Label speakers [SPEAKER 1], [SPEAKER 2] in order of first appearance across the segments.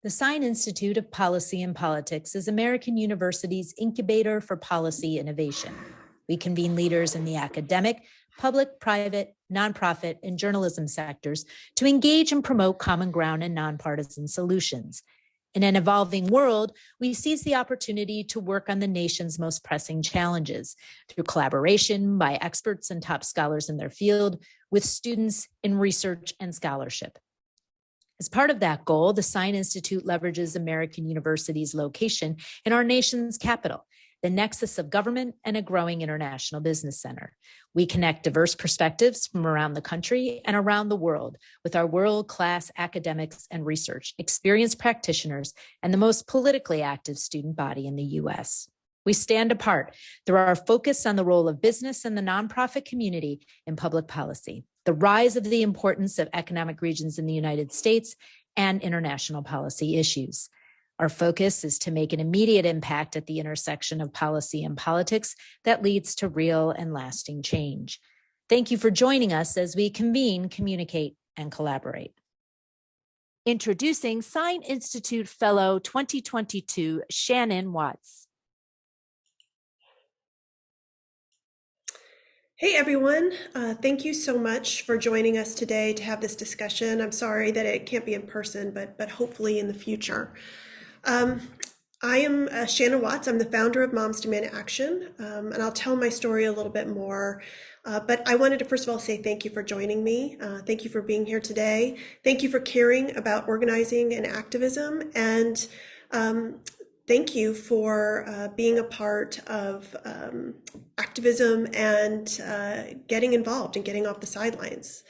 [SPEAKER 1] The Sine Institute of Policy and Politics is American University's incubator for policy innovation. We convene leaders in the academic, public, private, nonprofit, and journalism sectors to engage and promote common ground and nonpartisan solutions. In an evolving world, we seize the opportunity to work on the nation's most pressing challenges through collaboration by experts and top scholars in their field with students in research and scholarship. As part of that goal, the Sine Institute leverages American University's location in our nation's capital, the nexus of government and a growing international business center. We connect diverse perspectives from around the country and around the world with our world-class academics and research, experienced practitioners, and the most politically active student body in the U.S. We stand apart through our focus on the role of business and the nonprofit community in public policy, the rise of the importance of economic regions in the United States, and international policy issues. Our focus is to make an immediate impact at the intersection of policy and politics that leads to real and lasting change. Thank you for joining us as we convene, communicate, and collaborate. Introducing Sine Institute Fellow 2022, Shannon Watts.
[SPEAKER 2] Hey everyone, thank you so much for joining us today to have this discussion. I'm sorry that it can't be in person, but hopefully in the future. I am Shannon Watts. I'm the founder of Moms Demand Action, and I'll tell my story a little bit more. But I wanted to first of all say thank you for joining me. Thank you for being here today. Thank you for caring about organizing and activism, and thank you for being a part of activism and getting involved and getting off the sidelines.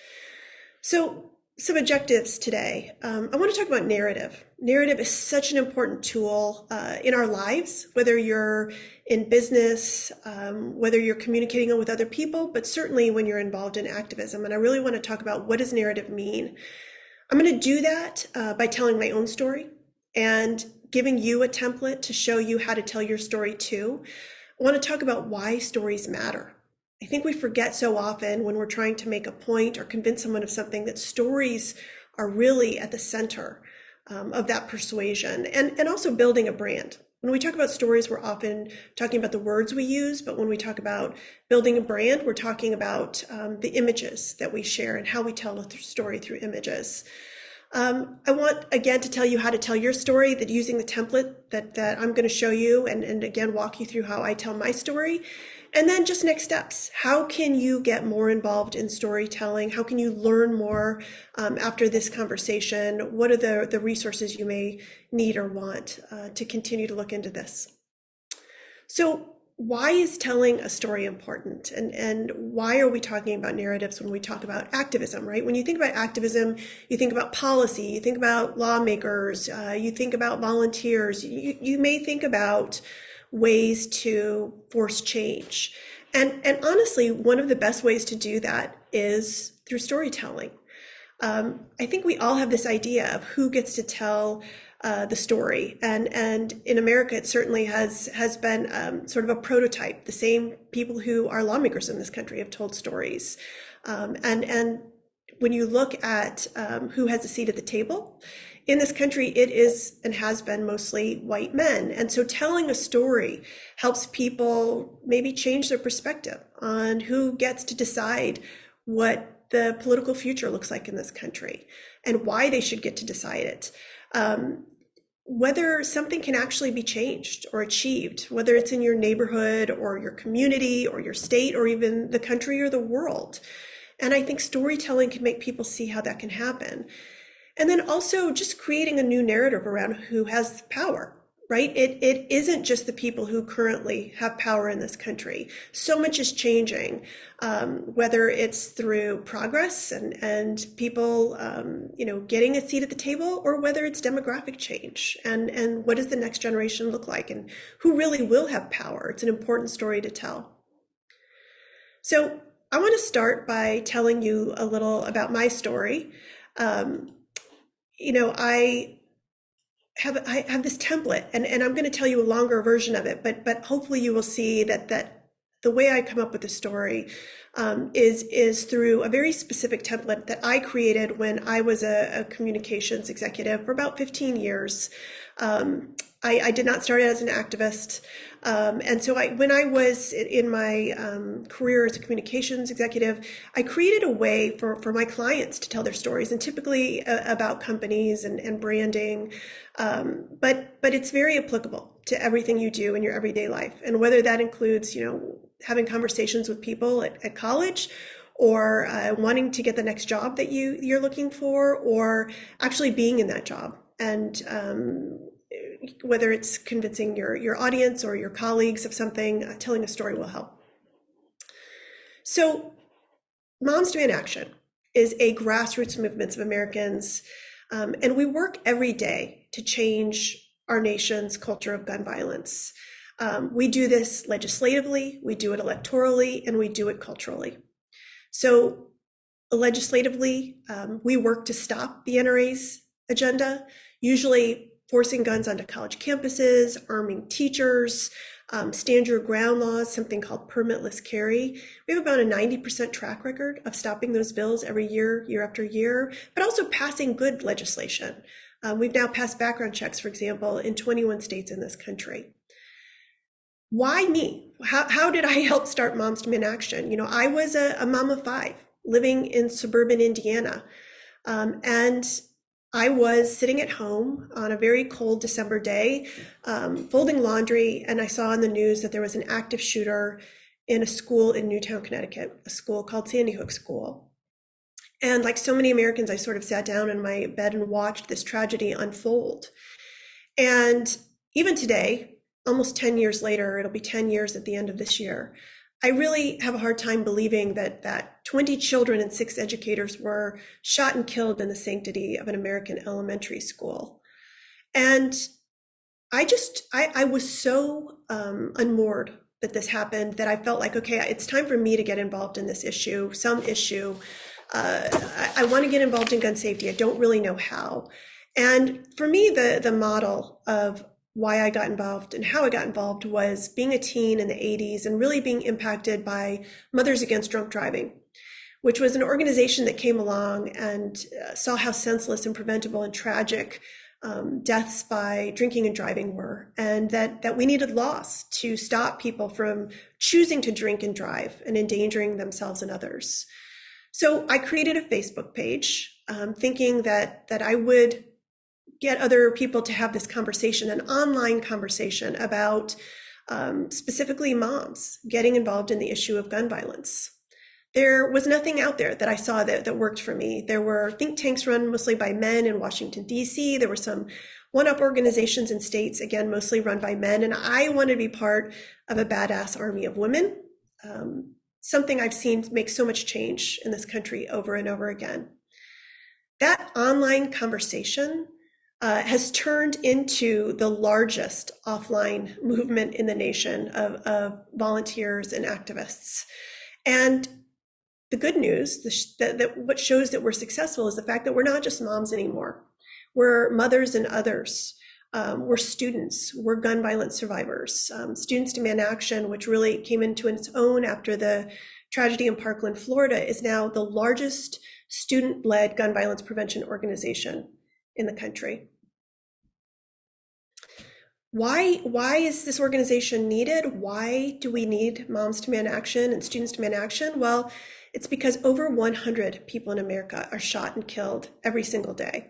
[SPEAKER 2] So some objectives today. I want to talk about narrative. Narrative is such an important tool in our lives, whether you're in business, whether you're communicating with other people, but certainly when you're involved in activism. And I really want to talk about what does narrative mean. I'm going to do that by telling my own story and giving you a template to show you how to tell your story too. I want to talk about why stories matter. I think we forget so often when we're trying to make a point or convince someone of something that stories are really at the center of that persuasion and also building a brand. When we talk about stories, we're often talking about the words we use, but when we talk about building a brand, we're talking about the images that we share and how we tell a story through images. I want, again, to tell you how to tell your story, that using the template that I'm going to show you and again, walk you through how I tell my story. And then just next steps. How can you get more involved in storytelling? How can you learn more after this conversation? What are the resources you may need or want to continue to look into this? So why is telling a story important? And why are we talking about narratives when we talk about activism, right? When you think about activism, you think about policy, you think about lawmakers, you think about volunteers, you may think about ways to force change. And honestly, one of the best ways to do that is through storytelling. I think we all have this idea of who gets to tell the story. And in America, it certainly has been sort of a prototype. The same people who are lawmakers in this country have told stories. And when you look at who has a seat at the table, in this country, it is and has been mostly white men. And so telling a story helps people maybe change their perspective on who gets to decide what the political future looks like in this country and why they should get to decide it. Whether something can actually be changed or achieved, whether it's in your neighborhood or your community or your state or even the country or the world. And I think storytelling can make people see how that can happen. And then also just creating a new narrative around who has power, right? It isn't just the people who currently have power in this country. So much is changing, whether it's through progress and people, getting a seat at the table, or whether it's demographic change and what does the next generation look like and who really will have power. It's an important story to tell. So I want to start by telling you a little about my story. I have this template and I'm going to tell you a longer version of it, but hopefully you will see that the way I come up with the story is through a very specific template that I created when I was a communications executive for about 15 years. I did not start as an activist. And so when I was in my career as a communications executive, I created a way for my clients to tell their stories, and typically about companies and branding. But it's very applicable to everything you do in your everyday life. And whether that includes, having conversations with people at college, or wanting to get the next job that you're looking for, or actually being in that job. And whether it's convincing your audience or your colleagues of something, telling a story will help. So Moms Demand Action is a grassroots movement of Americans, and we work every day to change our nation's culture of gun violence. We do this legislatively, we do it electorally, and we do it culturally. So legislatively, we work to stop the NRA's agenda, usually forcing guns onto college campuses, arming teachers, stand your ground laws, something called permitless carry. We have about a 90% track record of stopping those bills every year, year after year, but also passing good legislation. We've now passed background checks, for example, in 21 states in this country. Why me? How did I help start Moms Demand Action? I was a mom of 5 living in suburban Indiana. And I was sitting at home on a very cold December day, folding laundry, and I saw in the news that there was an active shooter in a school in Newtown, Connecticut, a school called Sandy Hook School. And like so many Americans, I sort of sat down in my bed and watched this tragedy unfold. And even today, almost 10 years later, it'll be 10 years at the end of this year, I really have a hard time believing that 20 children and 6 educators were shot and killed in the sanctity of an American elementary school. And I was so unmoored that this happened that I felt like, okay, it's time for me to get involved in this issue, some issue. I want to get involved in gun safety. I don't really know how. And for me, the model of why I got involved and how I got involved was being a teen in the 80s and really being impacted by Mothers Against Drunk Driving, which was an organization that came along and saw how senseless and preventable and tragic deaths by drinking and driving were, and that we needed laws to stop people from choosing to drink and drive and endangering themselves and others. So I created a Facebook page, thinking that I would get other people to have this conversation, an online conversation about specifically moms getting involved in the issue of gun violence. There was nothing out there that I saw that worked for me. There were think tanks run mostly by men in Washington, D.C. There were some one-up organizations in states, again, mostly run by men. And I wanted to be part of a badass army of women, something I've seen make so much change in this country over and over again. That online conversation has turned into the largest offline movement in the nation of volunteers and activists. And the good news, that what shows that we're successful, is the fact that we're not just moms anymore. We're mothers and others. We're students. We're gun violence survivors. Students Demand Action, which really came into its own after the tragedy in Parkland, Florida, is now the largest student-led gun violence prevention organization in the country. Why is this organization needed? Why do we need Moms Demand Action and Students Demand Action? Well, it's because over 100 people in America are shot and killed every single day.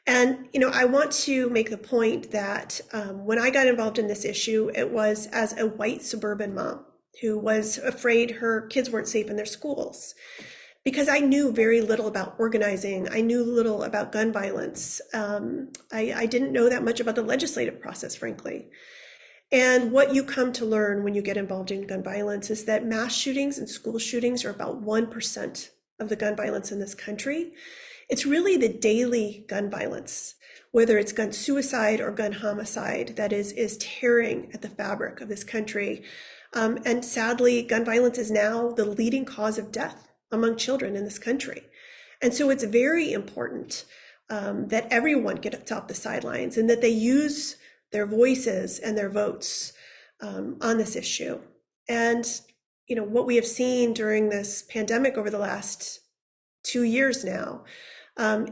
[SPEAKER 2] And, I want to make the point that when I got involved in this issue, it was as a white suburban mom who was afraid her kids weren't safe in their schools. Because I knew very little about organizing. I knew little about gun violence. I didn't know that much about the legislative process, frankly. And what you come to learn when you get involved in gun violence is that mass shootings and school shootings are about 1% of the gun violence in this country. It's really the daily gun violence, whether it's gun suicide or gun homicide, that is tearing at the fabric of this country. And sadly, gun violence is now the leading cause of death among children in this country. And so it's very important that everyone gets off the sidelines and that they use their voices and their votes on this issue. And, what we have seen during this pandemic over the last 2 years now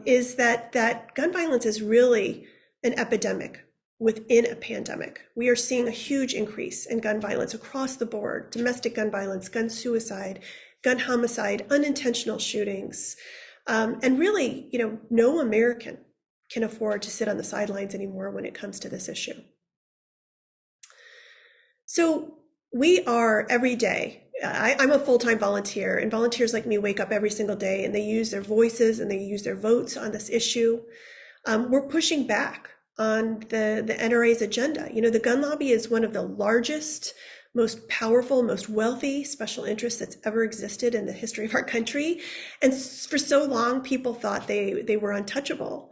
[SPEAKER 2] is that gun violence is really an epidemic within a pandemic. We are seeing a huge increase in gun violence across the board: domestic gun violence, gun suicide, gun homicide, unintentional shootings. And really, no American can afford to sit on the sidelines anymore when it comes to this issue. So we are every day, I'm a full-time volunteer, and volunteers like me wake up every single day and they use their voices and they use their votes on this issue. We're pushing back on the NRA's agenda. The gun lobby is one of the largest, most powerful, most wealthy special interests that's ever existed in the history of our country. And for so long, people thought they were untouchable.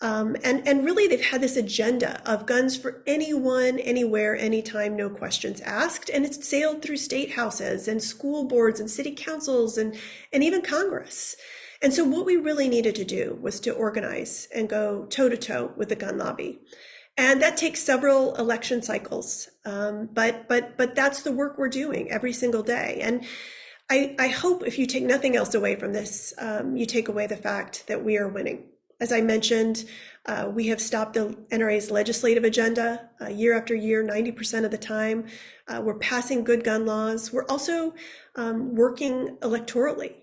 [SPEAKER 2] And really, they've had this agenda of guns for anyone, anywhere, anytime, no questions asked. And it's sailed through state houses and school boards and city councils and even Congress. And so what we really needed to do was to organize and go toe-to-toe with the gun lobby. And that takes several election cycles. But that's the work we're doing every single day. And I hope if you take nothing else away from this, you take away the fact that we are winning. As I mentioned, we have stopped the NRA's legislative agenda year after year, 90% of the time. We're passing good gun laws. We're also working electorally.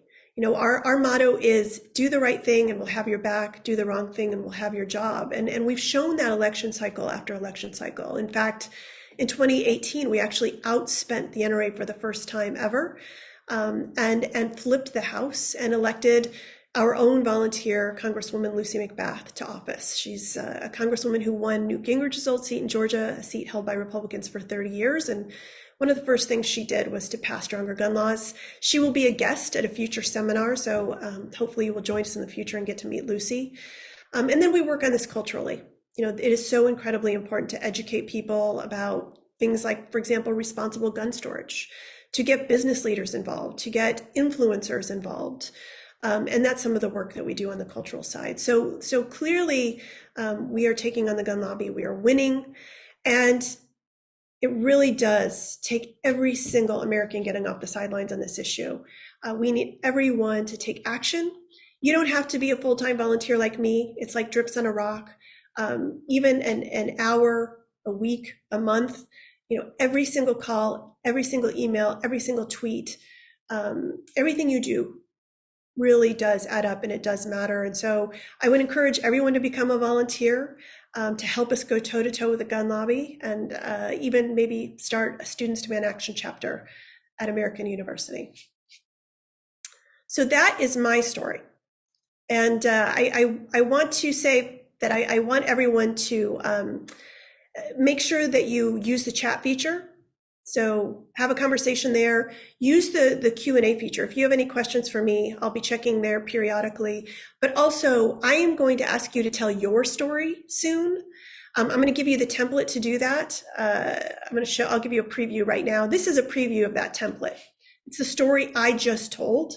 [SPEAKER 2] Our motto is do the right thing and we'll have your back, do the wrong thing and we'll have your job. And we've shown that election cycle after election cycle. In fact, in 2018, we actually outspent the NRA for the first time ever, and flipped the House and elected our own volunteer, Congresswoman Lucy McBath, to office. She's a congresswoman who won Newt Gingrich's old seat in Georgia, a seat held by Republicans for 30 years. And one of the first things she did was to pass stronger gun laws. She will be a guest at a future seminar, so hopefully you will join us in the future and get to meet Lucy. And then we work on this culturally. It is so incredibly important to educate people about things like, for example, responsible gun storage, to get business leaders involved, to get influencers involved. And that's some of the work that we do on the cultural side. So clearly, we are taking on the gun lobby. We are winning. And it really does take every single American getting off the sidelines on this issue. We need everyone to take action. You don't have to be a full-time volunteer like me. It's like drips on a rock. Even an hour, a week, a month, every single call, every single email, every single tweet, everything you do really does add up and it does matter. And so I would encourage everyone to become a volunteer, to help us go toe-to-toe with the gun lobby, and even maybe start a Students Demand Action chapter at American University. So that is my story. And I want to say that I want everyone to make sure that you use the chat feature. So have a conversation there. Use the Q&A feature. If you have any questions for me, I'll be checking there periodically. But also, I am going to ask you to tell your story soon. I'm going to give you the template to do that. I'll give you a preview right now. This is a preview of that template. It's the story I just told.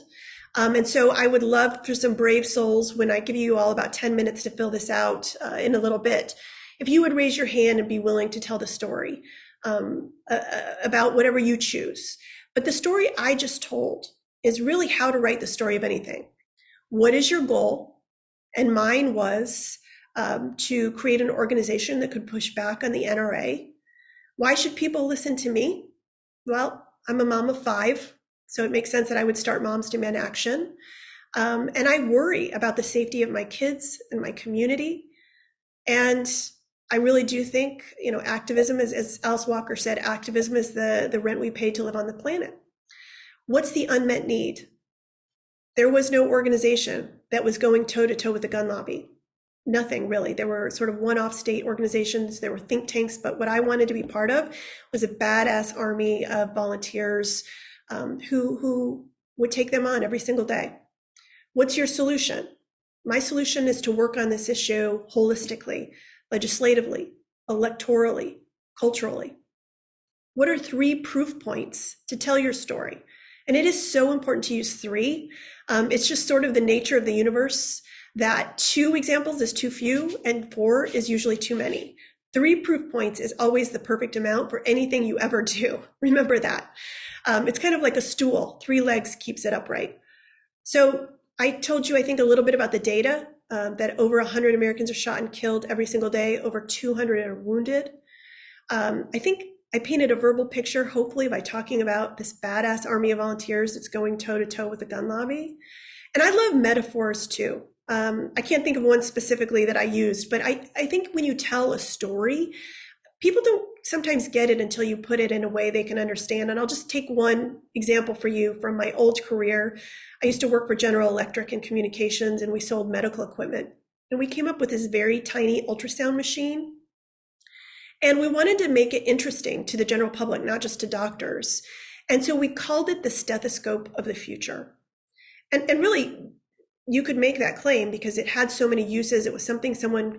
[SPEAKER 2] And so I would love for some brave souls, when I give you all about 10 minutes to fill this out in a little bit, if you would raise your hand and be willing to tell the story. About whatever you choose. But the story I just told is really how to write the story of anything. What is your goal? And mine was to create an organization that could push back on the NRA. Why should people listen to me? Well, I'm a mom of 5, so it makes sense that I would start Moms Demand Action. And I worry about the safety of my kids and my community. And I really do think, activism, as Alice Walker said, activism is the rent we pay to live on the planet. What's the unmet need? There was no organization that was going toe-to-toe with the gun lobby. Nothing really. There were sort of one-off state organizations, there were think tanks, but what I wanted to be part of was a badass army of volunteers who would take them on every single day. What's your solution? My solution is to work on this issue holistically, legislatively, electorally, culturally. What are 3 proof points to tell your story? And it is so important to use 3. It's just sort of the nature of the universe that 2 examples is too few and 4 is usually too many. 3 proof points is always the perfect amount for anything you ever do. Remember that. It's kind of like a stool. 3 legs keeps it upright. So I told you, I think, a little bit about the data, that over 100 Americans are shot and killed every single day. Over 200 are wounded. I think I painted a verbal picture, hopefully, by talking about this badass army of volunteers that's going toe-to-toe with the gun lobby. And I love metaphors, too. I can't think of one specifically that I used, but I think when you tell a story, people don't sometimes get it until you put it in a way they can understand. And I'll just take one example for you from my old career. I used to work for General Electric in communications, and we sold medical equipment. And we came up with this very tiny ultrasound machine. And we wanted to make it interesting to the general public, not just to doctors. And so we called it the stethoscope of the future. And really, you could make that claim because it had so many uses. It was something someone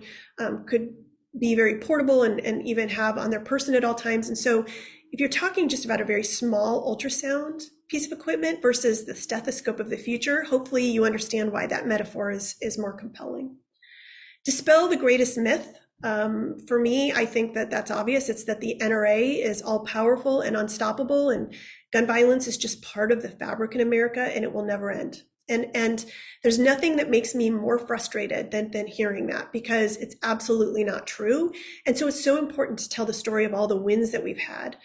[SPEAKER 2] could be very portable and even have on their person at all times. And so if you're talking just about a very small ultrasound piece of equipment versus the stethoscope of the future, hopefully you understand why that metaphor is more compelling. Dispel the greatest myth. For me, I think that that's obvious. It's that the NRA is all powerful and unstoppable, and gun violence is just part of the fabric in America, and it will never end. And there's nothing that makes me more frustrated than hearing that, because it's absolutely not true. And so it's so important to tell the story of all the wins that we've had.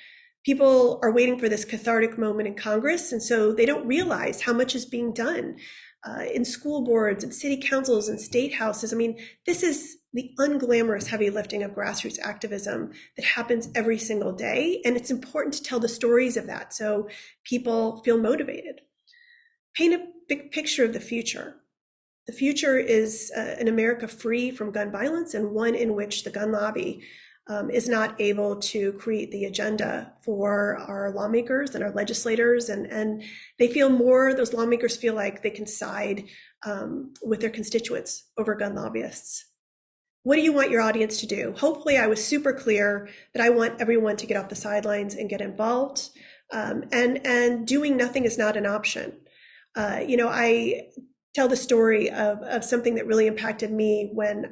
[SPEAKER 2] People are waiting for this cathartic moment in Congress, and so they don't realize how much is being done in school boards and city councils and state houses. I mean, this is the unglamorous heavy lifting of grassroots activism that happens every single day. And it's important to tell the stories of that so people feel motivated. Paint a big picture of the future. The future is an America free from gun violence, and one in which the gun lobby is not able to create the agenda for our lawmakers and our legislators. And they feel more, those lawmakers feel like they can side with their constituents over gun lobbyists. What do you want your audience to do? Hopefully I was super clear that I want everyone to get off the sidelines and get involved. And doing nothing is not an option. I tell the story of something that really impacted me when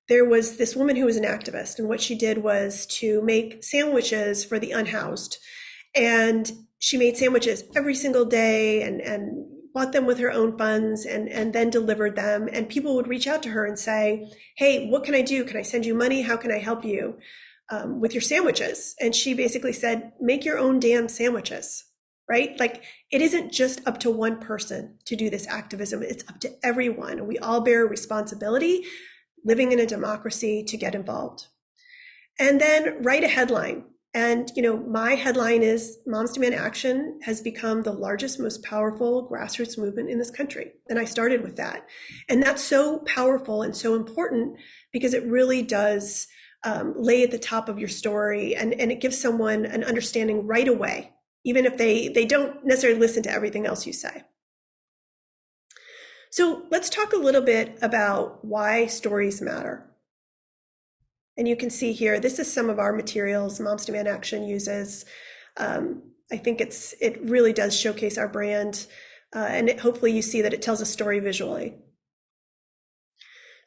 [SPEAKER 2] there was this woman who was an activist, and what she did was to make sandwiches for the unhoused. And she made sandwiches every single day and bought them with her own funds and then delivered them. And people would reach out to her and say, hey, what can I do? Can I send you money? How can I help you with your sandwiches? And she basically said, make your own damn sandwiches. Right? Like, it isn't just up to one person to do this activism. It's up to everyone. We all bear a responsibility, living in a democracy, to get involved. And then write a headline. And, my headline is Moms Demand Action has become the largest, most powerful grassroots movement in this country. And I started with that. And that's so powerful and so important because it really does lay at the top of your story, and it gives someone an understanding right away, even if they don't necessarily listen to everything else you say. So let's talk a little bit about why stories matter. And you can see here, this is some of our materials Moms Demand Action uses. I think it really does showcase our brand, and hopefully you see that it tells a story visually.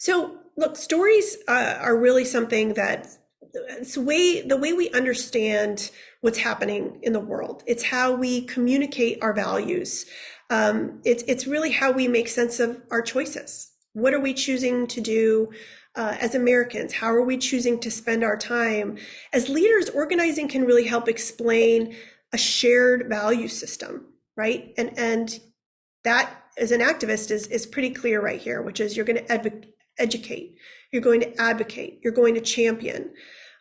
[SPEAKER 2] So look, stories are really something that it's the way we understand what's happening in the world. It's how we communicate our values. It's really how we make sense of our choices. What are we choosing to do as Americans? How are we choosing to spend our time? As leaders, organizing can really help explain a shared value system, right? And that, as an activist, is pretty clear right here, which is you're going to educate, you're going to advocate, you're going to champion.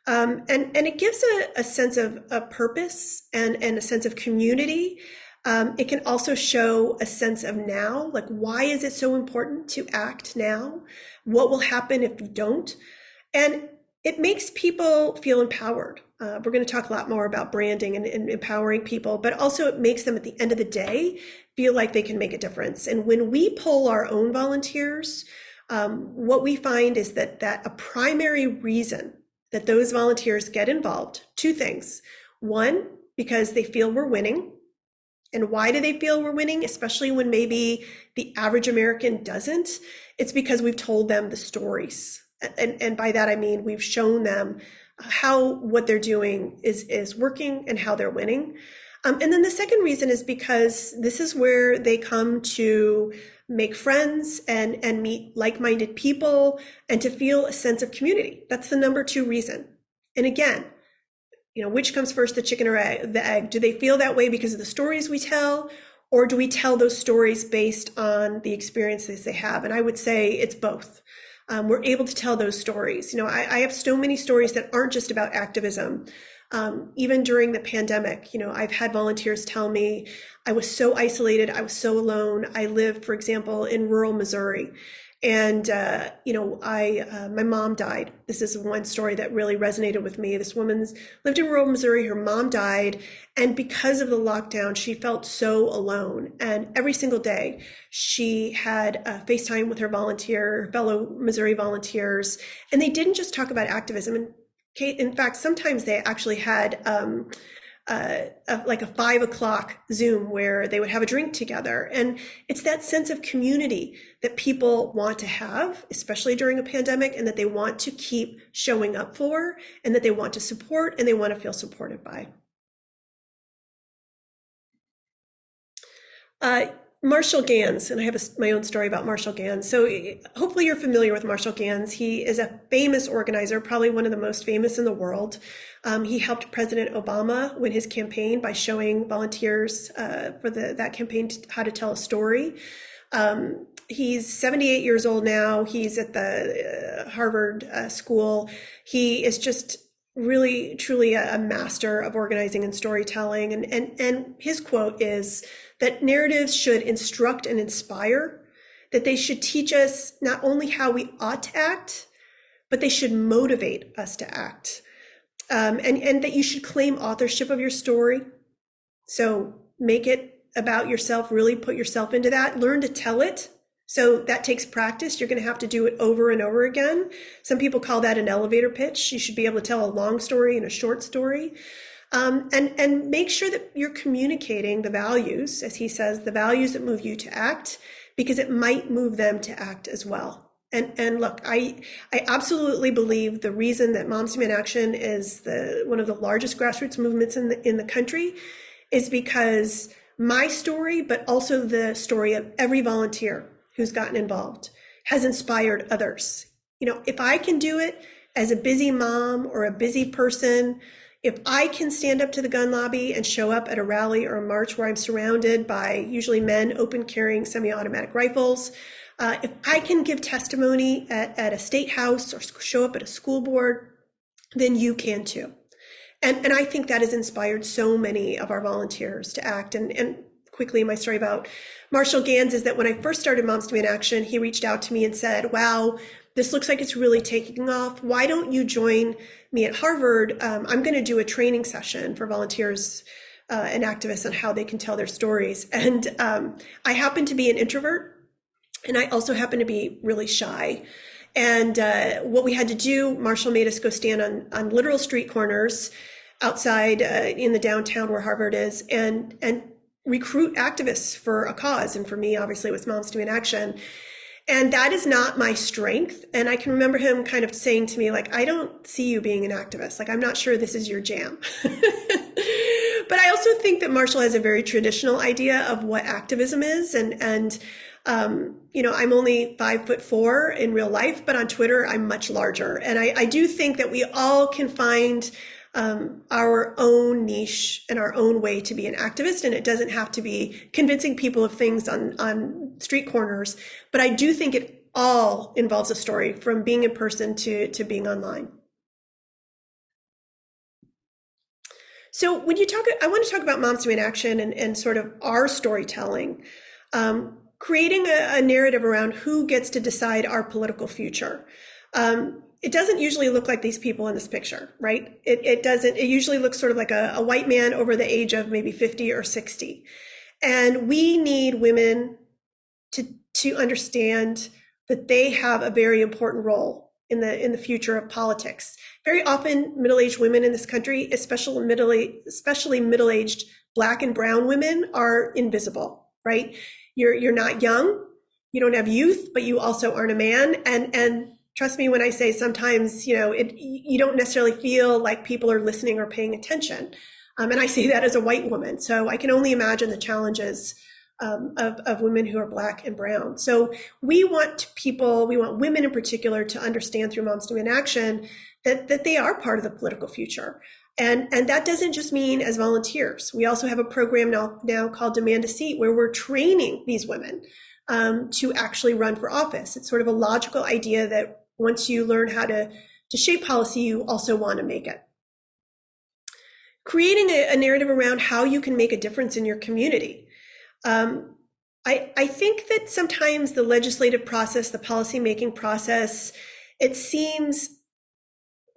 [SPEAKER 2] And it gives a sense of a purpose and a sense of community. It can also show a sense of now, like, why is it so important to act now? What will happen if you don't? And it makes people feel empowered. We're going to talk a lot more about branding and empowering people, but also it makes them, at the end of the day, feel like they can make a difference. And when we poll our own volunteers, what we find is that a primary reason that those volunteers get involved, 2 things. 1, because they feel we're winning. And why do they feel we're winning, especially when maybe the average American doesn't? It's because we've told them the stories. And by that, I mean, we've shown them how what they're doing is working and how they're winning. And then the second reason is because this is where they come to make friends and meet like-minded people and to feel a sense of community. That's the number two reason. And again, which comes first, the chicken or the egg? Do they feel that way because of the stories we tell, or do we tell those stories based on the experiences they have? And I would say it's both. We're able to tell those stories. I have so many stories that aren't just about activism. Even during the pandemic, I've had volunteers tell me I was so isolated, I was so alone. I lived, for example, in rural Missouri, and my mom died. This is one story that really resonated with me. This woman lived in rural Missouri. Her mom died, and because of the lockdown, she felt so alone. And every single day, she had FaceTime with her fellow Missouri volunteers, and they didn't just talk about activism. And in fact, sometimes they actually had like a 5 o'clock Zoom where they would have a drink together. And it's that sense of community that people want to have, especially during a pandemic, and that they want to keep showing up for, and that they want to support, and they want to feel supported by. Marshall Gans, and I have my own story about Marshall Gans. So hopefully you're familiar with Marshall Gans. He is a famous organizer, probably one of the most famous in the world. He helped President Obama win his campaign by showing volunteers for that campaign how to tell a story. He's 78 years old now. He's at the Harvard School. He is just really, truly a master of organizing and storytelling. And his quote is that narratives should instruct and inspire, that they should teach us not only how we ought to act, but they should motivate us to act. And that you should claim authorship of your story. So make it about yourself, really put yourself into that, learn to tell it. So that takes practice. You're going to have to do it over and over again. Some people call that an elevator pitch. You should be able to tell a long story and a short story. And make sure that you're communicating the values, as he says, the values that move you to act, because it might move them to act as well. And look, I absolutely believe the reason that Moms Demand Action is one of the largest grassroots movements in the country is because my story, but also the story of every volunteer who's gotten involved, has inspired others. If I can do it as a busy mom or a busy person, if I can stand up to the gun lobby and show up at a rally or a march where I'm surrounded by usually men open carrying semi-automatic rifles, if I can give testimony at a state house or show up at a school board, then you can too. And I think that has inspired so many of our volunteers to act. And quickly, my story about Marshall Gans is that when I first started Moms Demand Action, he reached out to me and said, wow, this looks like it's really taking off. Why don't you join me at Harvard? I'm going to do a training session for volunteers and activists on how they can tell their stories. And I happen to be an introvert, and I also happen to be really shy. And what we had to do, Marshall made us go stand on literal street corners outside in the downtown where Harvard is, and recruit activists for a cause. And for me, obviously, it was Moms Demand Action. And that is not my strength. And I can remember him kind of saying to me, like, I don't see you being an activist. Like, I'm not sure this is your jam. But I also think that Marshall has a very traditional idea of what activism is. And I'm only 5'4" in real life, but on Twitter, I'm much larger. And I do think that we all can find our own niche and our own way to be an activist. And it doesn't have to be convincing people of things on street corners. But I do think it all involves a story, from being in person to being online. So when I want to talk about Moms Demand Action and sort of our storytelling, creating a narrative around who gets to decide our political future. It doesn't usually look like these people in this picture, right? It doesn't. It usually looks sort of like a white man over the age of maybe 50 or 60. And we need women to understand that they have a very important role in the future of politics. Very often, middle-aged women in this country, especially middle-aged Black and brown women, are invisible, right? You're not young, you don't have youth, but you also aren't a man, and trust me when I say sometimes, you don't necessarily feel like people are listening or paying attention. And I say that as a white woman. So I can only imagine the challenges of women who are Black and brown. So we want women in particular to understand through Moms Demand Action that they are part of the political future. And that doesn't just mean as volunteers. We also have a program now called Demand a Seat, where we're training these women to actually run for office. It's sort of a logical idea that once you learn how to shape policy, you also want to make it. Creating a narrative around how you can make a difference in your community. I think that sometimes the legislative process, the policymaking process, it seems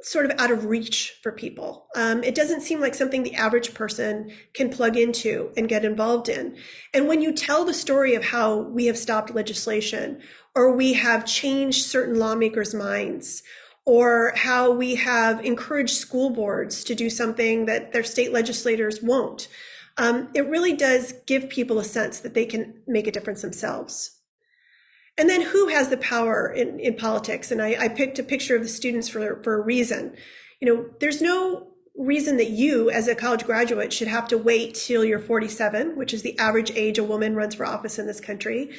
[SPEAKER 2] sort of out of reach for people. It doesn't seem like something the average person can plug into and get involved in. And when you tell the story of how we have stopped legislation, or we have changed certain lawmakers' minds, or how we have encouraged school boards to do something that their state legislators won't, it really does give people a sense that they can make a difference themselves. And then who has the power in politics? And I picked a picture of the students for a reason. There's no reason that you as a college graduate should have to wait till you're 47, which is the average age a woman runs for office in this country,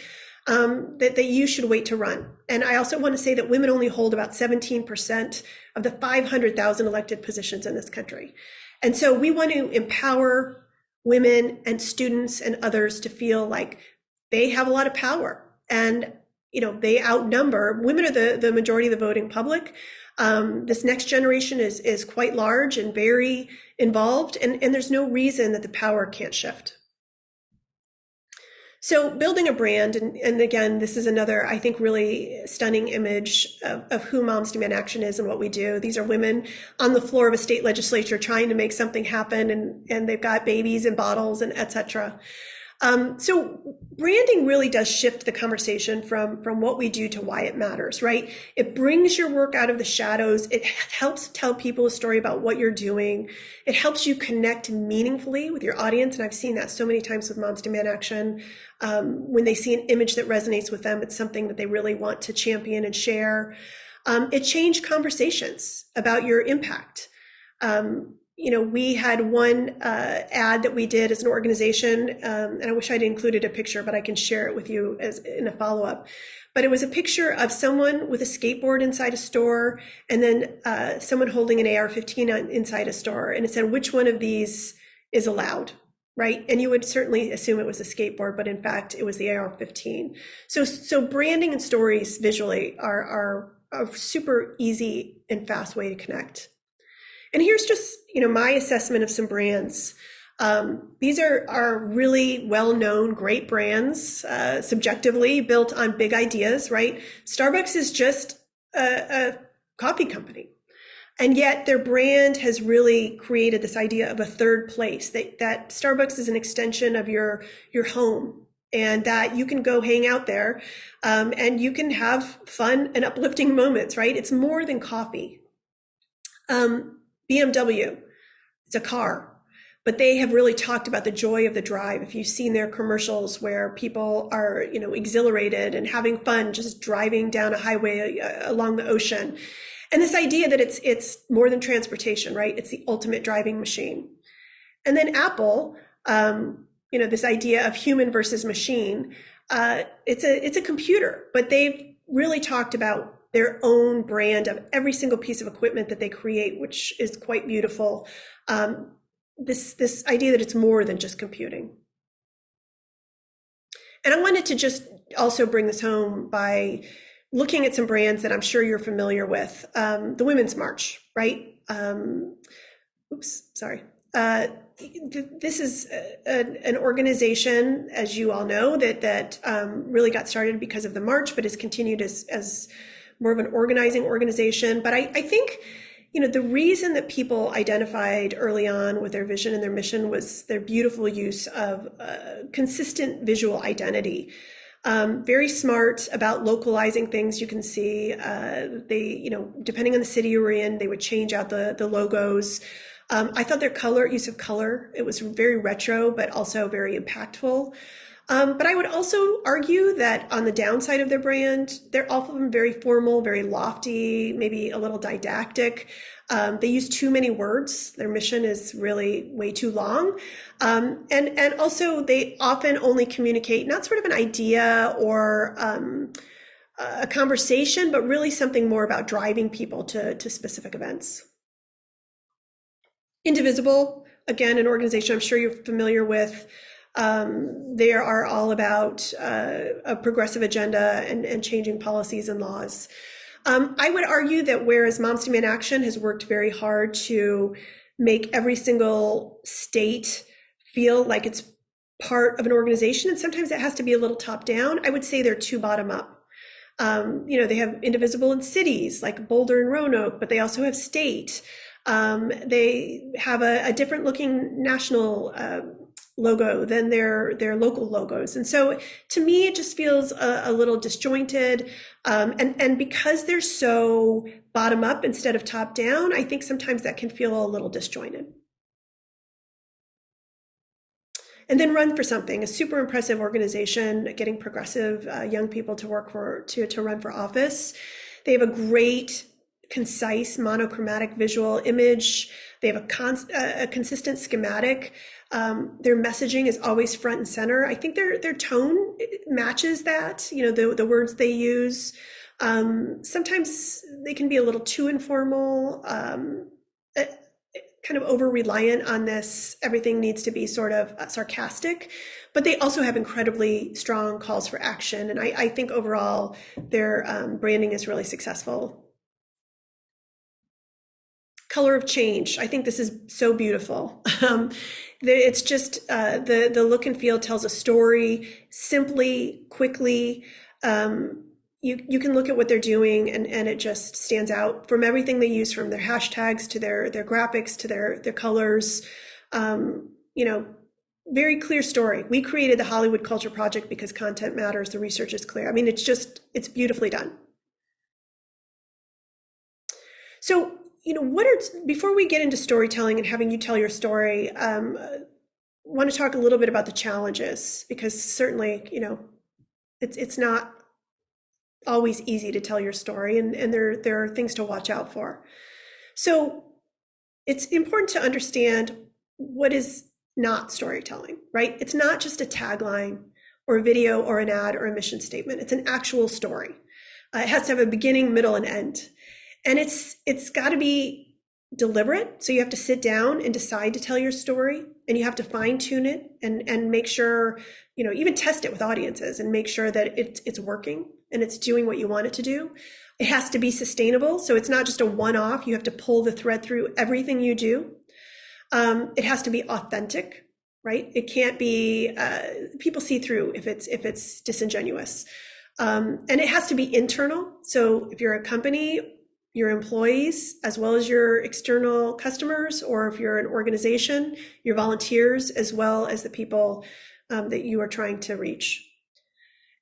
[SPEAKER 2] that you should wait to run. And I also want to say that women only hold about 17% of the 500,000 elected positions in this country. And so we want to empower women and students and others to feel like they have a lot of power. And they outnumber, women are the majority of the voting public. This next generation is quite large and very involved, and there's no reason that the power can't shift. So building a brand, and again, this is another, I think, really stunning image of who Moms Demand Action is and what we do. These are women on the floor of a state legislature trying to make something happen, and they've got babies in bottles and et cetera. So branding really does shift the conversation from what we do to why it matters, right? It brings your work out of the shadows. It helps tell people a story about what you're doing. It helps you connect meaningfully with your audience. And I've seen that so many times with Moms Demand Action. When they see an image that resonates with them, it's something that they really want to champion and share. It changed conversations about your impact. We had one ad that we did as an organization, and I wish I'd included a picture, but I can share it with you as in a follow-up. But it was a picture of someone with a skateboard inside a store, and then someone holding an AR-15 inside a store, and it said, which one of these is allowed, right? And you would certainly assume it was a skateboard, but in fact, it was the AR-15. So branding and stories visually are a super easy and fast way to connect. And here's just, my assessment of some brands. These are really well-known, great brands, subjectively built on big ideas, right? Starbucks is just a coffee company. And yet their brand has really created this idea of a third place, that Starbucks is an extension of your home, and that you can go hang out there and you can have fun and uplifting moments, right? It's more than coffee. BMW, it's a car, but they have really talked about the joy of the drive. If you've seen their commercials where people are, exhilarated and having fun just driving down a highway along the ocean. And this idea that it's more than transportation, right? It's the ultimate driving machine. And then Apple, this idea of human versus machine, it's a computer, but they've really talked about their own brand of every single piece of equipment that they create, which is quite beautiful. This idea that it's more than just computing. And I wanted to just also bring this home by looking at some brands that I'm sure you're familiar with. The Women's March, right? This is an organization, as you all know, that really got started because of the march, but has continued as more of an organizing organization. But I think, the reason that people identified early on with their vision and their mission was their beautiful use of consistent visual identity. Very smart about localizing things. You can see they, depending on the city you were in, they would change out the logos. I thought their use of color, it was very retro, but also very impactful. But I would also argue that on the downside of their brand, they're often very formal, very lofty, maybe a little didactic. They use too many words. Their mission is really way too long. And also they often only communicate not sort of an idea or a conversation, but really something more about driving people to specific events. Indivisible, again, an organization I'm sure you're familiar with. They are all about a progressive agenda and changing policies and laws. I would argue that whereas Moms Demand Action has worked very hard to make every single state feel like it's part of an organization, and sometimes it has to be a little top down, I would say they're too bottom up. They have Indivisible in cities like Boulder and Roanoke, but they also have state. They have a different looking national logo than their local logos. And so to me, it just feels a little disjointed. And because they're so bottom up instead of top down, I think sometimes that can feel a little disjointed. And then Run for Something, a super impressive organization, getting progressive young people to run for office. They have a great, concise, monochromatic visual image. They have a consistent schematic. Their messaging is always front and center. I think their tone matches that, the words they use. Sometimes they can be a little too informal, kind of over-reliant on this, everything needs to be sort of sarcastic, but they also have incredibly strong calls for action. And I think overall their branding is really successful. Color of Change. I think this is so beautiful. It's just the look and feel tells a story simply, quickly. You can look at what they're doing and it just stands out from everything they use, from their hashtags to their graphics to their colors. Very clear story. We created the Hollywood Culture Project because content matters. The research is clear. I mean, it's beautifully done. So, before we get into storytelling and having you tell your story, want to talk a little bit about the challenges, because certainly, it's not always easy to tell your story, and there are things to watch out for. So it's important to understand what is not storytelling, right? It's not just a tagline or a video or an ad or a mission statement. It's an actual story. It has to have a beginning, middle, and end. And it's got to be deliberate. So you have to sit down and decide to tell your story, and you have to fine tune it and make sure, even test it with audiences and make sure that it's working and it's doing what you want it to do. It has to be sustainable. So it's not just a one-off. You have to pull the thread through everything you do. It has to be authentic, right? It can't be, people see through if it's disingenuous. And it has to be internal. So if you're a company, your employees, as well as your external customers, or if you're an organization, your volunteers, as well as the people that you are trying to reach.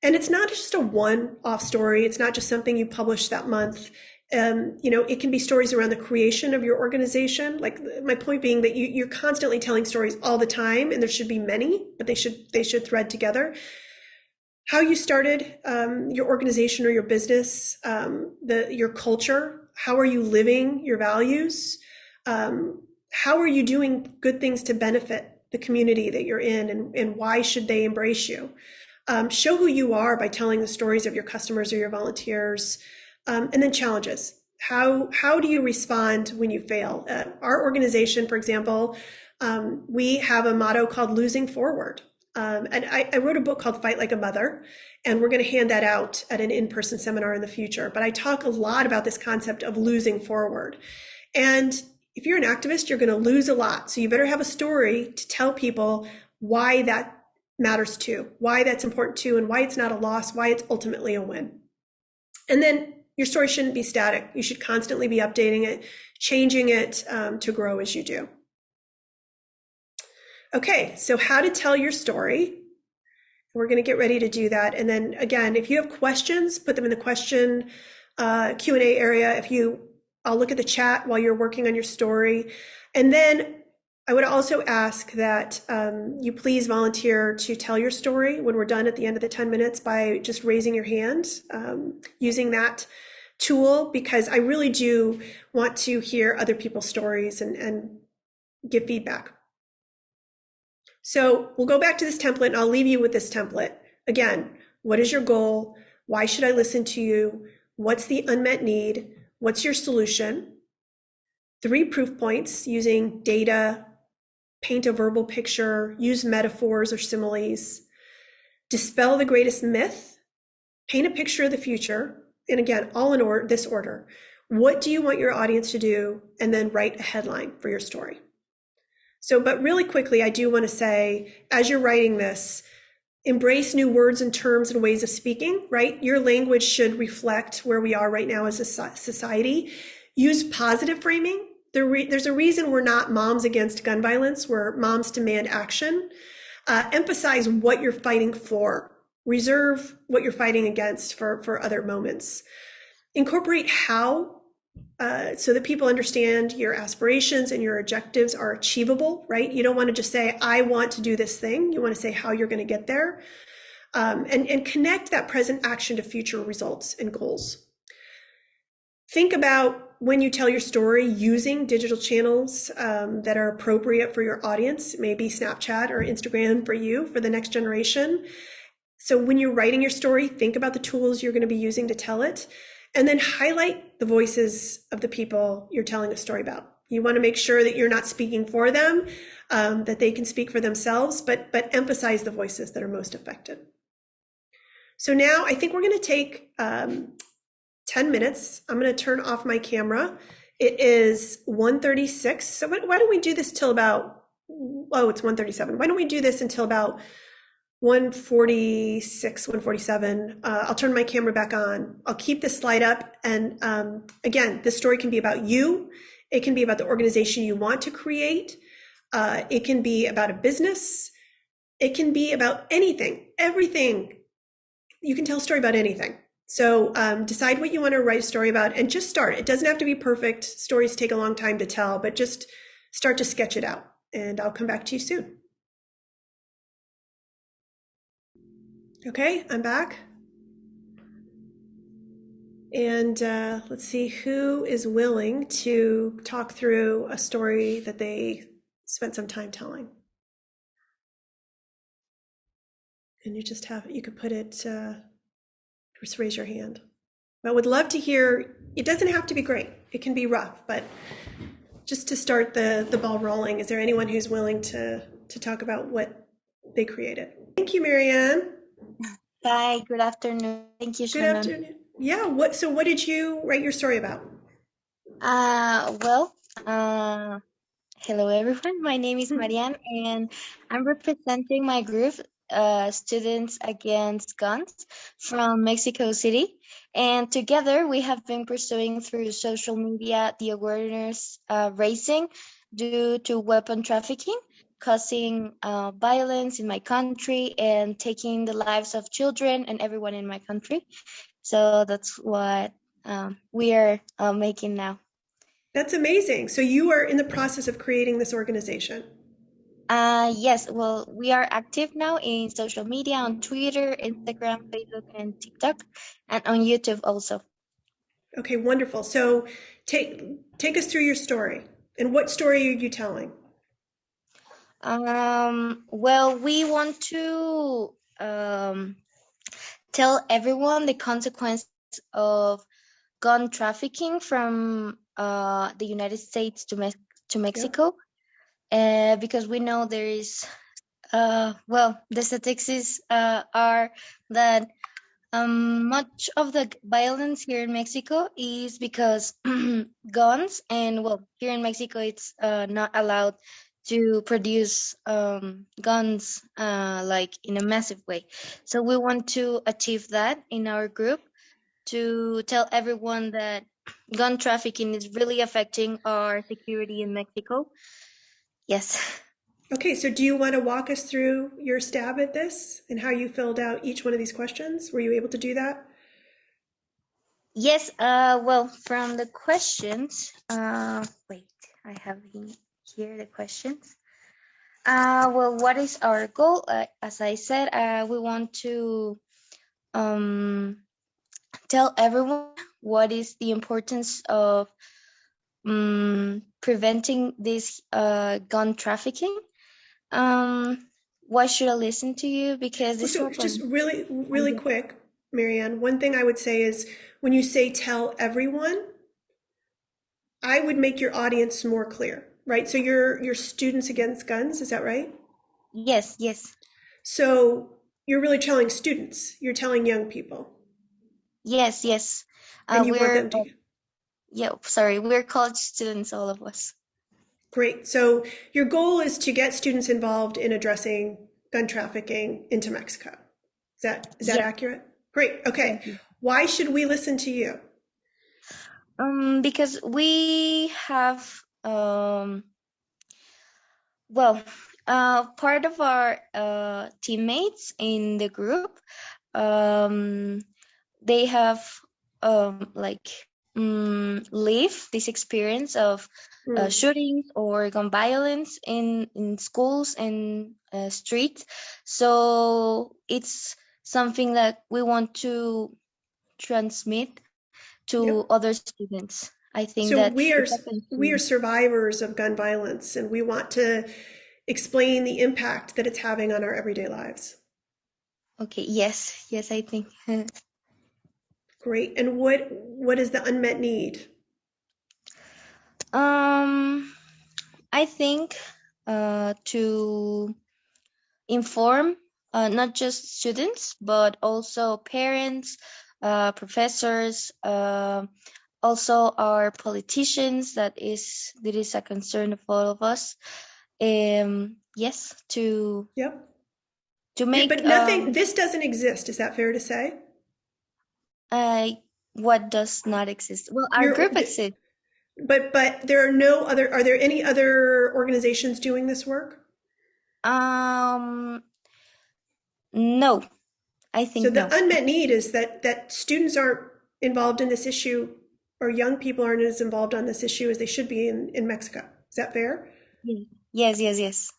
[SPEAKER 2] And it's not just a one-off story. It's not just something you publish that month. It can be stories around the creation of your organization. Like, my point being that you're constantly telling stories all the time, and there should be many, but they should thread together. How you started your organization or your business, your culture. How are you living your values? How are you doing good things to benefit the community that you're in, and why should they embrace you? Show who you are by telling the stories of your customers or your volunteers, and then challenges. How do you respond when you fail? Our organization, for example, we have a motto called Losing Forward. And I wrote a book called Fight Like a Mother, and we're going to hand that out at an in-person seminar in the future. But I talk a lot about this concept of losing forward. And if you're an activist, you're going to lose a lot. So you better have a story to tell people why that matters too, why that's important too, and why it's not a loss, why it's ultimately a win. And then your story shouldn't be static. You should constantly be updating it, changing it to grow as you do. Okay, so how to tell your story. We're going to get ready to do that. And then again, if you have questions, put them in the question Q&A area. I'll look at the chat while you're working on your story. And then I would also ask that you please volunteer to tell your story when we're done at the end of the 10 minutes by just raising your hand, using that tool, because I really do want to hear other people's stories and give feedback. So we'll go back to this template and I'll leave you with this template. Again, what is your goal? Why should I listen to you? What's the unmet need? What's your solution? 3 proof points using data, paint a verbal picture, use metaphors or similes, dispel the greatest myth, paint a picture of the future, and again, all in this order. What do you want your audience to do? And then write a headline for your story. So, but really quickly, I do want to say, as you're writing this, embrace new words and terms and ways of speaking, right? Your language should reflect where we are right now as a society. Use positive framing. There's a reason we're not moms against gun violence, we're moms demand action. Emphasize what you're fighting for. Reserve what you're fighting against for other moments. Incorporate how, so that people understand your aspirations and your objectives are achievable, right? You don't want to just say, I want to do this thing. You want to say how you're going to get there. And connect that present action to future results and goals. Think about when you tell your story using digital channels that are appropriate for your audience, maybe Snapchat or Instagram for you, for the next generation. So when you're writing your story, think about the tools you're going to be using to tell it, and then highlight the voices of the people you're telling a story about. You want to make sure that you're not speaking for them, that they can speak for themselves, but emphasize the voices that are most affected. So now I think we're going to take 10 minutes. I'm going to turn off my camera. It is 1:36. So why don't we do this till about, it's 1:37. Why don't we do this until about 1:46, 1:47. I'll turn my camera back on. I'll keep this slide up. And again, this story can be about you. It can be about the organization you want to create. It can be about a business. It can be about anything, everything. You can tell a story about anything. So decide what you want to write a story about and just start. It doesn't have to be perfect. Stories take a long time to tell, but just start to sketch it out. And I'll come back to you soon. Okay, I'm back. And let's see who is willing to talk through a story that they spent some time telling. And you could put it, just raise your hand. I would love to hear, it doesn't have to be great. It can be rough, but just to start the ball rolling, is there anyone who's willing to talk about what they created? Thank you, Marianne.
[SPEAKER 3] Hi, good afternoon. Thank you,
[SPEAKER 2] Good
[SPEAKER 3] Shannon.
[SPEAKER 2] afternoon. Yeah, so what did you write your story about?
[SPEAKER 3] Hello everyone. My name is Marianne and I'm representing my group, Students Against Guns from Mexico City. And together we have been pursuing through social media the awareness raising due to weapon trafficking, causing violence in my country and taking the lives of children and everyone in my country. So that's what we are making now.
[SPEAKER 2] That's amazing. So you are in the process of creating this organization.
[SPEAKER 3] Yes, well, we are active now in social media on Twitter, Instagram, Facebook, and TikTok, and on YouTube also.
[SPEAKER 2] Okay, wonderful. So take us through your story. And what story are you telling?
[SPEAKER 3] Well, we want to tell everyone the consequences of gun trafficking from the United States to Mexico, because we know there is, the statistics are that much of the violence here in Mexico is because guns, and here in Mexico it's not allowed to produce guns like in a massive way. So we want to achieve that in our group, to tell everyone that gun trafficking is really affecting our security in Mexico. Yes.
[SPEAKER 2] Okay, so do you want to walk us through your stab at this and how you filled out each one of these questions? Were you able to do that?
[SPEAKER 3] Yes, from the questions, wait, I have here the questions. Well, what is our goal? As I said, we want to um, tell everyone what is the importance of preventing this gun trafficking. Why should I listen to you? Because this
[SPEAKER 2] So just
[SPEAKER 3] happened.
[SPEAKER 2] really quick, Marianne, one thing I would say is when you say tell everyone, I would make your audience more clear, right? So you're Students Against Guns, is that right?
[SPEAKER 3] Yes, yes,
[SPEAKER 2] So you're really telling students, you're telling young people,
[SPEAKER 3] yes, yes.
[SPEAKER 2] and you want
[SPEAKER 3] We're
[SPEAKER 2] them to.
[SPEAKER 3] yeah, sorry, we're college students, all of us.
[SPEAKER 2] Great. So your goal is to get students involved in addressing gun trafficking into Mexico. Is that
[SPEAKER 3] Yeah.
[SPEAKER 2] accurate? Great. Okay. Why should we listen to you?
[SPEAKER 3] Because we have well, part of our teammates in the group, they have like live this experience of shootings or gun violence in schools and streets. So it's something that we want to transmit to
[SPEAKER 2] Yep.
[SPEAKER 3] other students. I think
[SPEAKER 2] So
[SPEAKER 3] that it happens
[SPEAKER 2] we are
[SPEAKER 3] to.
[SPEAKER 2] survivors of gun violence, and we want to explain the impact that it's having on our everyday lives.
[SPEAKER 3] Okay, yes, yes, I think.
[SPEAKER 2] Great. And what is the unmet need?
[SPEAKER 3] I think to inform not just students but also parents, professors, also our politicians. That is a concern of all of us. Yes,
[SPEAKER 2] Yep.
[SPEAKER 3] to make
[SPEAKER 2] But nothing, this doesn't exist. Is that fair to say?
[SPEAKER 3] what does not exist. Well, our
[SPEAKER 2] You're,
[SPEAKER 3] group exists.
[SPEAKER 2] but there are no other, are there any other organizations doing this work?
[SPEAKER 3] No, I
[SPEAKER 2] So
[SPEAKER 3] think
[SPEAKER 2] the
[SPEAKER 3] no.
[SPEAKER 2] unmet need is that students aren't involved in this issue, or young people aren't as involved on this issue as they should be in Mexico. Is that fair?
[SPEAKER 3] Yes, yes, yes.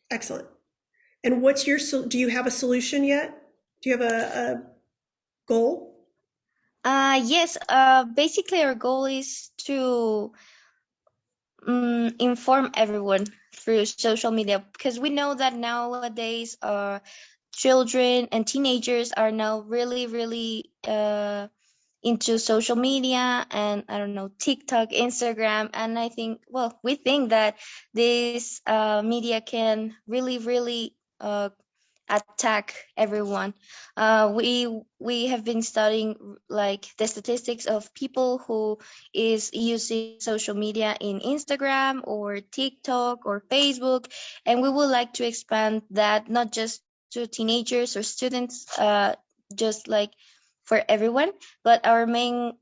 [SPEAKER 2] Excellent. And do you have a solution yet? Do you have a goal?
[SPEAKER 3] Yes, basically our goal is to inform everyone through social media, because we know that nowadays children and teenagers are now really, really into social media, and I don't know, TikTok, Instagram. And I think, well, we think that this media can really, really attack everyone. We have been studying like the statistics of people who is using social media in Instagram or TikTok or Facebook, and we would like to expand that not just to teenagers or students, just like for everyone. But our main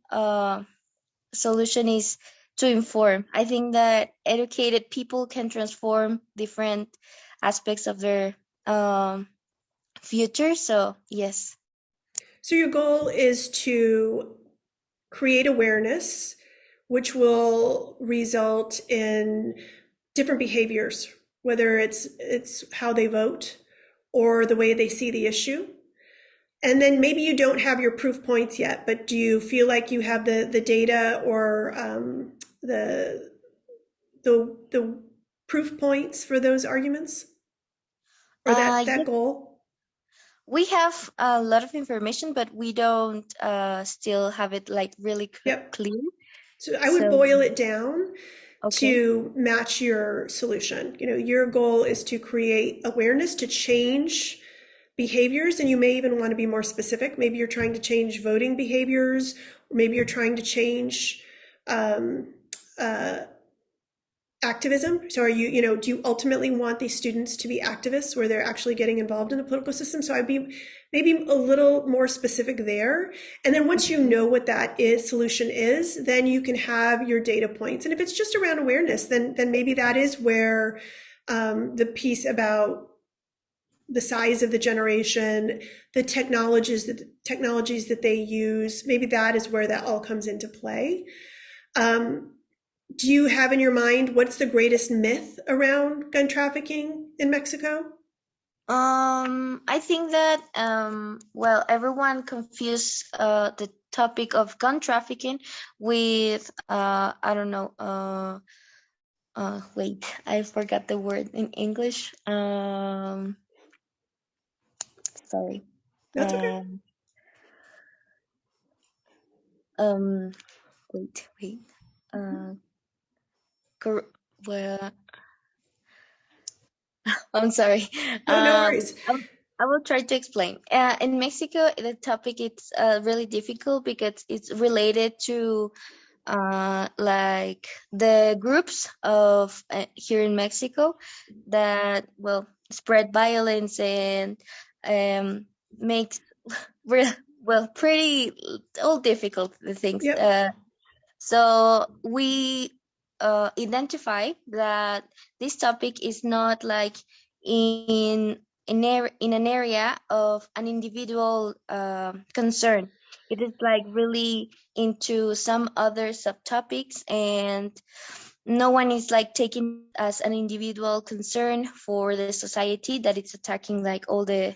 [SPEAKER 3] solution is to inform. I think that educated people can transform different aspects of their future. So yes.
[SPEAKER 2] So your goal is to create awareness, which will result in different behaviors, whether it's how they vote or the way they see the issue. And then maybe you don't have your proof points yet, but do you feel like you have the data or the proof points for those arguments or that
[SPEAKER 3] Yes,
[SPEAKER 2] goal?
[SPEAKER 3] we have a lot of information, but we don't still have it like really
[SPEAKER 2] Yep.
[SPEAKER 3] clear.
[SPEAKER 2] So I would boil it down
[SPEAKER 3] Okay.
[SPEAKER 2] to match your solution. Your goal is to create awareness, to change behaviors, and you may even want to be more specific. Maybe you're trying to change voting behaviors, or maybe you're trying to change activism. So do you ultimately want these students to be activists where they're actually getting involved in the political system? So I'd be maybe a little more specific there. And then once you know what that solution is, then you can have your data points. And if it's just around awareness, then maybe that is where the piece about the size of the generation, the technologies that they use, maybe that is where that all comes into play. Do you have in your mind what's the greatest myth around gun trafficking in Mexico?
[SPEAKER 3] I think that well, everyone confused the topic of gun trafficking with I don't know wait, I forgot the word in English. Sorry.
[SPEAKER 2] That's okay.
[SPEAKER 3] Um wait. Uh cor- well, I'm sorry.
[SPEAKER 2] No, no worries.
[SPEAKER 3] I will try to explain. In Mexico, the topic it's really difficult because it's related to like the groups of here in Mexico that well spread violence and makes well pretty all difficult the things.
[SPEAKER 2] Yep.
[SPEAKER 3] So we identify that this topic is not like in in an area of an individual concern. It is like really into some other subtopics, and no one is like taking as an individual concern for the society that it's attacking like all the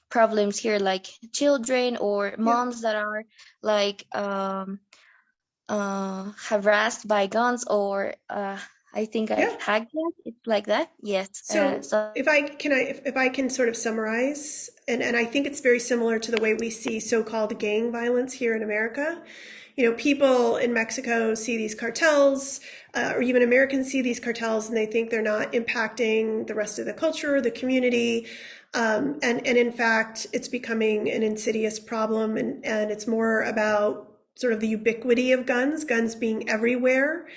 [SPEAKER 3] problems here, like children or
[SPEAKER 2] Yep.
[SPEAKER 3] moms that are like harassed by guns or I think I've
[SPEAKER 2] Yeah.
[SPEAKER 3] hacked it. It's like that. Yes.
[SPEAKER 2] So
[SPEAKER 3] So
[SPEAKER 2] if I can sort of summarize, and I think it's very similar to the way we see so-called gang violence here in America. You know, people in Mexico see these cartels, or even Americans see these cartels, and they think they're not impacting the rest of the culture, the community. And in fact, it's becoming an insidious problem, and it's more about sort of the ubiquity of guns being everywhere,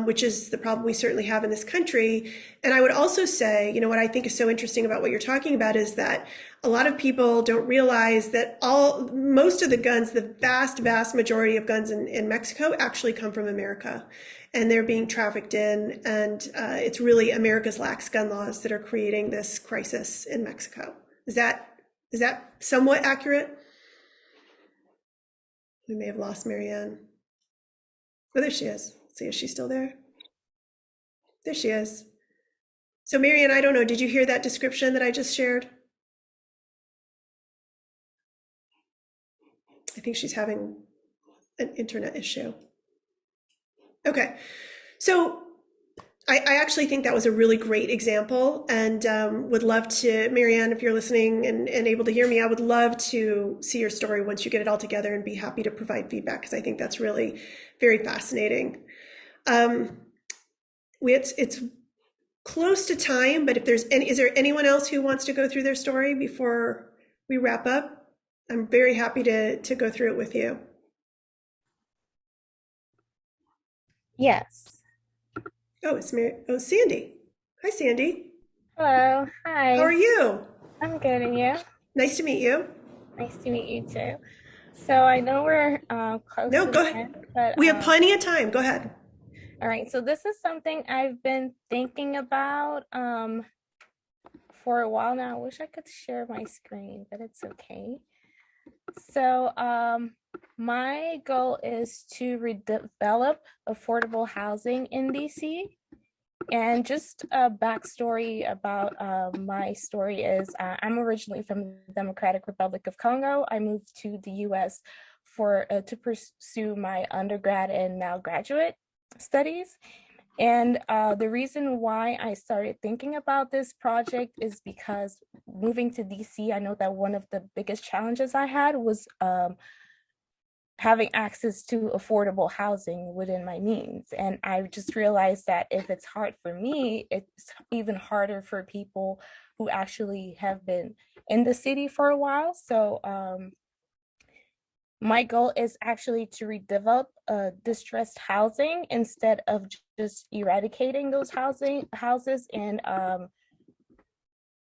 [SPEAKER 2] which is the problem we certainly have in this country. And I would also say, you know, what I think is so interesting about what you're talking about is that a lot of people don't realize that most of the guns, the vast majority of guns in Mexico actually come from America. And they're being trafficked in, and it's really America's lax gun laws that are creating this crisis in Mexico. Is that somewhat accurate? We may have lost Marianne. Oh, there she is. Let's see, is she still there? There she is. So Marianne, I don't know, did you hear that description that I just shared? I think she's having an internet issue. Okay, so I actually think that was a really great example, and would love to, Marianne, if you're listening and able to hear me, I would love to see your story once you get it all together and be happy to provide feedback, because I think that's really very fascinating. It's close to time, but if is there anyone else who wants to go through their story before we wrap up? I'm very happy to go through it with you.
[SPEAKER 4] Yes.
[SPEAKER 2] Oh, it's Sandy. Hi, Sandy.
[SPEAKER 4] Hello. Hi.
[SPEAKER 2] How are you?
[SPEAKER 4] I'm good, and you?
[SPEAKER 2] Nice to meet you.
[SPEAKER 4] Nice to meet you too. So I know we're close
[SPEAKER 2] No,
[SPEAKER 4] to
[SPEAKER 2] go
[SPEAKER 4] the
[SPEAKER 2] ahead.
[SPEAKER 4] end, but
[SPEAKER 2] We have plenty of time. Go ahead.
[SPEAKER 4] all right. So this is something I've been thinking about for a while now. I wish I could share my screen, but it's okay. So my goal is to redevelop affordable housing in DC. And just a backstory about my story is I'm originally from the Democratic Republic of Congo. I moved to the US to pursue my undergrad and now graduate studies. And the reason why I started thinking about this project is because moving to DC, I know that one of the biggest challenges I had was having access to affordable housing within my means. And I just realized that if it's hard for me, it's even harder for people who actually have been in the city for a while. So my goal is actually to redevelop distressed housing instead of just eradicating those houses. And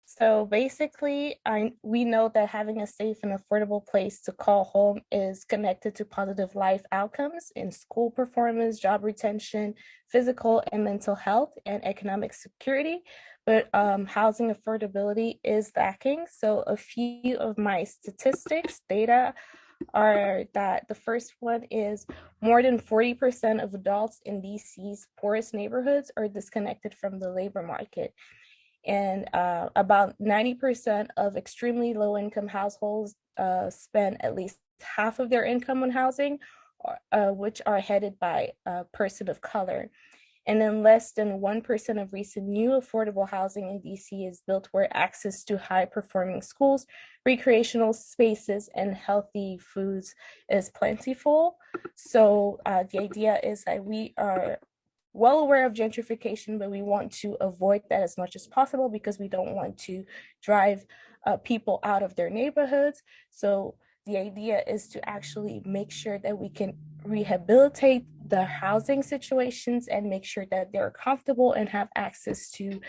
[SPEAKER 4] so basically, we know that having a safe and affordable place to call home is connected to positive life outcomes in school performance, job retention, physical and mental health, and economic security. But housing affordability is lacking. So a few of my statistics, data, are that the first one is more than 40% of adults in DC's poorest neighborhoods are disconnected from the labor market. And about 90% of extremely low income households spend at least half of their income on housing, which are headed by a person of color. And then less than 1% of recent new affordable housing in DC is built where access to high performing schools, recreational spaces, and healthy foods is plentiful. So the idea is that we are well aware of gentrification, but we want to avoid that as much as possible because we don't want to drive people out of their neighborhoods. So the idea is to actually make sure that we can rehabilitate the housing situations and make sure that they're comfortable and have access to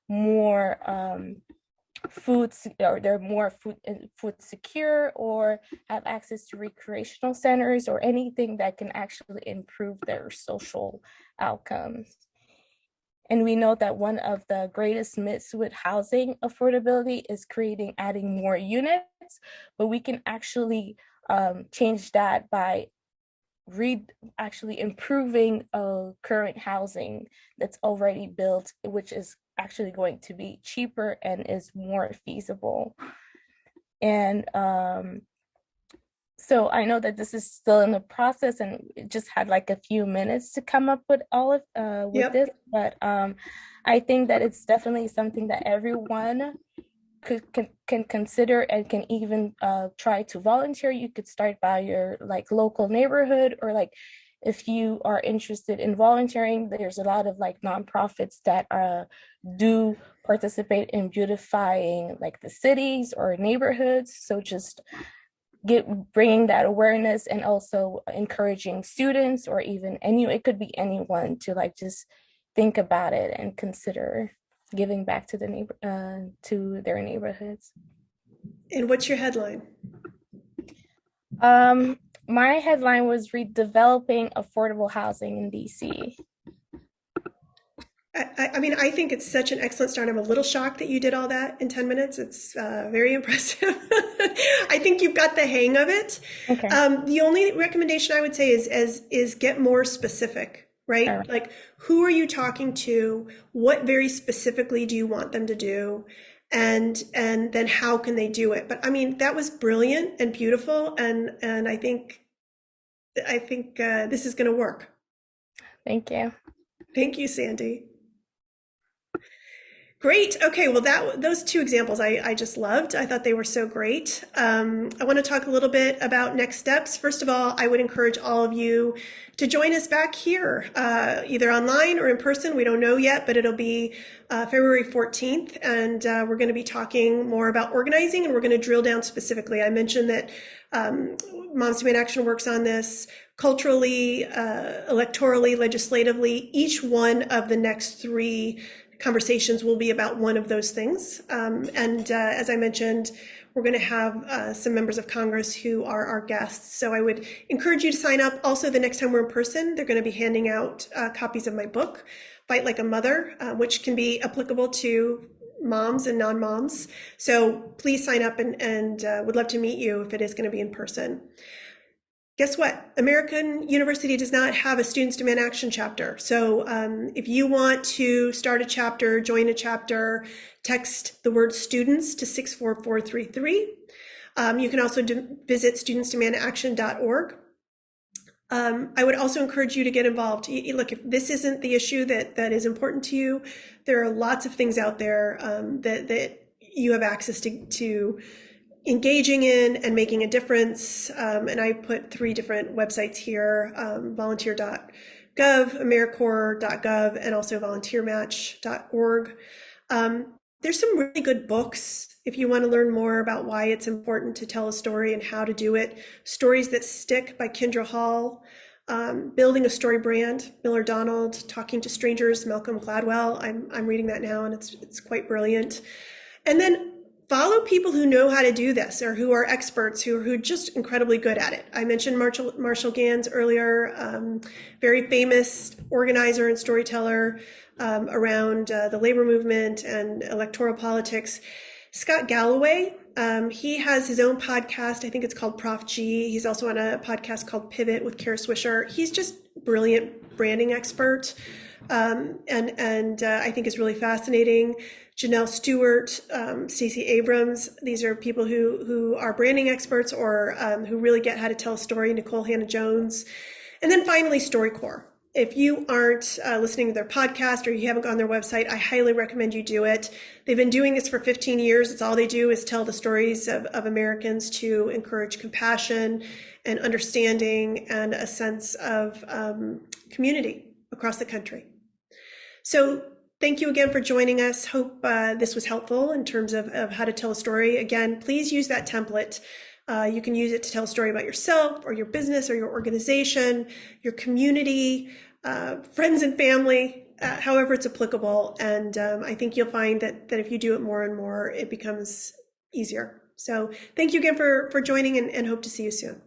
[SPEAKER 4] more food, or they're more food secure, or have access to recreational centers or anything that can actually improve their social outcomes. And we know that one of the greatest myths with housing affordability is adding more units, but we can actually change that by actually improving current housing that's already built, which is actually going to be cheaper and is more feasible. And so I know that this is still in the process and it just had like a few minutes to come up with all of this, but I think that it's definitely something that everyone can consider and can even try to volunteer. You could start by your like local neighborhood, or like if you are interested in volunteering, there's a lot of like nonprofits that do participate in beautifying like the cities or neighborhoods. So just bringing that awareness, and also encouraging students, or even it could be anyone, to like just think about it and consider giving back to to their neighborhoods.
[SPEAKER 2] And what's your headline?
[SPEAKER 4] My headline was redeveloping affordable housing in DC.
[SPEAKER 2] I mean, I think it's such an excellent start. I'm a little shocked that you did all that in 10 minutes. It's very impressive. I think you've got the hang of it.
[SPEAKER 4] Okay.
[SPEAKER 2] The only recommendation I would say is get more specific, right?
[SPEAKER 4] All right.
[SPEAKER 2] Like, who are you talking to? What very specifically do you want them to do? And then how can they do it? But I mean, that was brilliant and beautiful. And I think this is going to work.
[SPEAKER 4] Thank you.
[SPEAKER 2] Thank you, Sandy. Great. Okay. Well, those two examples I just loved. I thought they were so great. I want to talk a little bit about next steps. First of all, I would encourage all of you to join us back here, either online or in person. We don't know yet, but it'll be February 14th. And we're going to be talking more about organizing, and we're going to drill down specifically. I mentioned that Moms Demand Action works on this culturally, electorally, legislatively. Each one of the next 3 conversations will be about one of those things. And as I mentioned, we're going to have some members of Congress who are our guests. So I would encourage you to sign up. Also, the next time we're in person, they're going to be handing out copies of my book, Fight Like a Mother, which can be applicable to moms and non-moms. So please sign up, and would love to meet you if it is going to be in person. Guess what? American University does not have a Students Demand Action chapter. So if you want to start a chapter, join a chapter, text the word students to 64433. You can also visit studentsdemandaction.org. I would also encourage you to get involved. Look, if this isn't the issue that is important to you, there are lots of things out there that you have access to engaging in and making a difference. And I put 3 different websites here, volunteer.gov, AmeriCorps.gov, and also volunteermatch.org. There's some really good books if you want to learn more about why it's important to tell a story and how to do it. Stories That Stick by Kendra Hall, Building a Story Brand, Miller Donald, Talking to Strangers, Malcolm Gladwell. I'm reading that now, and it's quite brilliant. And then follow people who know how to do this, or who are experts, who are just incredibly good at it. I mentioned Marshall Gans earlier, very famous organizer and storyteller around the labor movement and electoral politics. Scott Galloway He has his own podcast. I think it's called Prof G. He's also on a podcast called Pivot with Kara Swisher. He's just brilliant branding expert, and I think is really fascinating. Janelle Stewart, Stacey Abrams. These are people who are branding experts or who really get how to tell a story. Nicole Hannah-Jones. And then finally, StoryCorps. If you aren't listening to their podcast or you haven't gone on their website, I highly recommend you do it. They've been doing this for 15 years. It's all they do is tell the stories of Americans to encourage compassion and understanding and a sense of community across the country. So thank you again for joining us. Hope this was helpful in terms of how to tell a story. Again, please use that template. You can use it to tell a story about yourself or your business or your organization, your community, friends and family, however it's applicable. And I think you'll find that if you do it more and more, it becomes easier. So thank you again for joining and hope to see you soon.